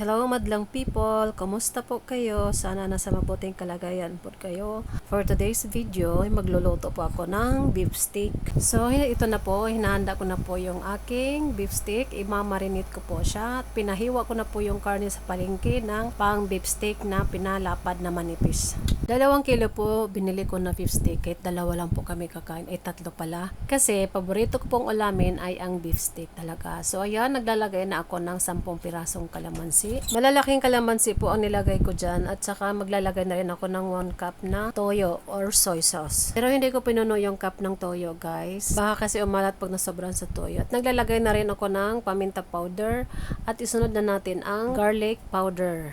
Hello madlang people, kumusta po kayo? Sana nasa mabuting kalagayan po kayo. For today's video, magluluto po ako ng beef steak. So ito na po, hinahanda ko na po yung aking beef steak. Imamarinate ko po siya. Pinahiwa ko na po yung karne sa palengke ng pang beef steak na pinalapad na manipis. 2 kilo po binili ko na beef steak. Kahit 2 lang po kami kakain, 3 pala. Kasi paborito ko pong ulamin ay ang beef steak talaga. So ayan, naglalagay na ako ng 10 pirasong kalamansi. Malalaking kalamansi po ang nilagay ko dyan, at saka maglalagay na rin ako ng 1 cup na toyo or soy sauce. Pero hindi ko pinuno yung cup ng toyo, guys. Baka kasi umalat pag nasobran sa toyo. At naglalagay na rin ako ng paminta powder, at isunod na natin ang garlic powder.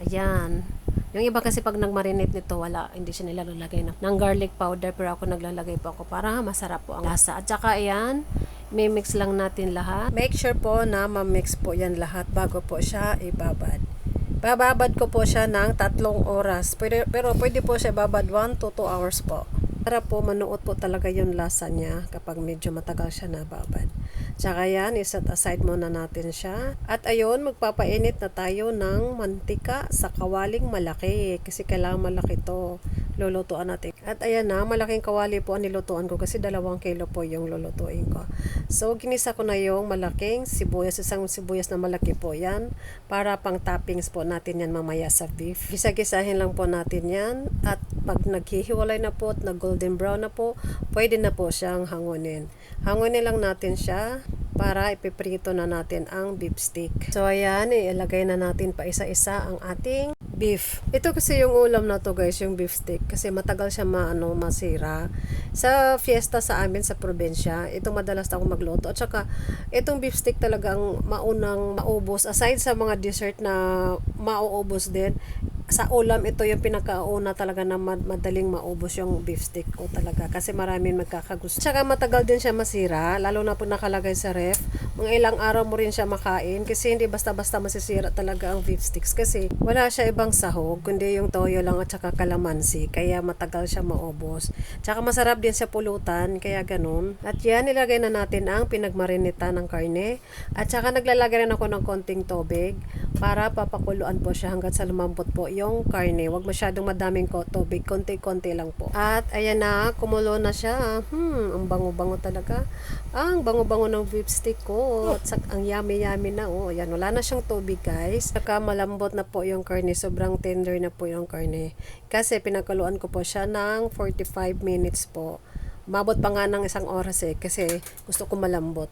Ayan. Yung iba kasi pag nagmarinate nito, hindi siya nilalagay ng garlic powder, pero ako naglalagay po ako para masarap po ang lasa. At saka ayan, mix lang natin lahat. Make sure po na ma-mix po yan lahat bago po siya ibabad. Bababad ko po siya ng 3 oras. Pero pwede po siya babad 1 to 2 hours po. Para po manuot po talaga yung lasa niya kapag medyo matagal siya nababad. Tsaka yan, iset aside muna natin siya. At ayun, magpapainit na tayo ng mantika sa kawaling malaki. Kasi kailangan malaki to. Lulutuan natin. At ayan na, malaking kawali po ang nilutuan ko kasi 2 kilo po yung lulutuin ko. So, ginisa ko na yung malaking sibuyas. Isang sibuyas na malaki po yan. Para pang toppings po natin yan mamaya sa beef. Gisa-gisahin lang po natin yan. At pag naghihiwalay na po at nag-golden brown na po, pwede na po siyang hangunin. Hangunin lang natin siya para ipiprito na natin ang beef steak. So, ayan, ilagay na natin pa isa-isa ang ating beef. Ito kasi yung ulam na to, guys, yung beef steak. Kasi matagal siya masira. Sa fiesta sa amin sa probinsya, ito madalas ako magluto. At saka, itong beef steak talagang maunang maubos. Aside sa mga dessert na mauubos din, sa ulam, ito yung pinakauna talaga na madaling maubos yung beef steak ko talaga. Kasi maraming magkakagusto. Tsaka matagal din siya masira, lalo na po nakalagay sa ref. Mga ilang araw mo rin siya makain kasi hindi basta-basta masisira talaga ang beef sticks. Kasi wala siya ibang sahog, kundi yung toyo lang at saka kalamansi. Kaya matagal siya maubos. Tsaka masarap din sa pulutan, kaya ganun. At yan, nilagay na natin ang pinagmarinita ng karne. At saka naglalagay rin ako ng konting tubig para papakuluan po siya hanggang sa lumambot po yung karne. Huwag masyadong madaming tubig, konti-konti lang po. At ayan na, kumulo na siya. Ang bango-bango talaga. Ang bango-bango ng beef steak ko. At ang yummy-yummy na. Oh, ayan, wala na siyang tubig, guys. Saka malambot na po yung karne. Sobrang tender na po yung karne. Kasi pinakuluan ko po siya ng 45 minutes po. Mabot pa nga ng 1 oras kasi gusto ko malambot.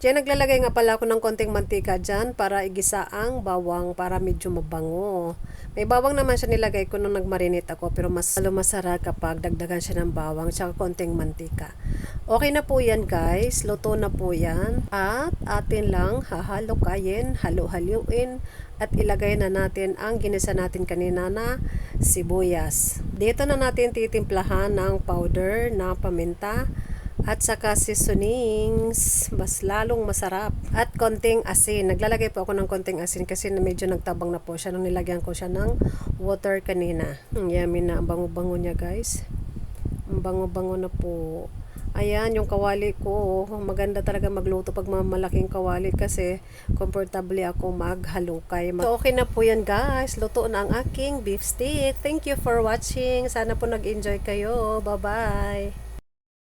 Diyan naglalagay nga pala ako ng konting mantika dyan para igisa ang bawang para medyo mabango. May bawang naman siya nilagay ko nung nagmarinate ako, pero mas masarap kapag dagdagan siya ng bawang tsaka konting mantika. Okay na po yan, guys. Luto na po yan. At atin lang hahalukayin, halu-haluin at ilagay na natin ang ginisa natin kanina na sibuyas. Dito na natin titimplahan ng powder na paminta at saka seasonings, mas lalong masarap. At konting asin. Naglalagay po ako ng konting asin kasi medyo nagtabang na po siya nung nilagyan ko siya ng water kanina. Yummy na. Ang bango-bango niya, guys. Ang bango-bango na po. Ayan, yung kawali ko. Maganda talaga magluto pag malaking kawali kasi comfortable ako maghalukay. So, okay na po yan, guys. Luto na ang aking beef steak. Thank you for watching. Sana po nag-enjoy kayo. Bye-bye.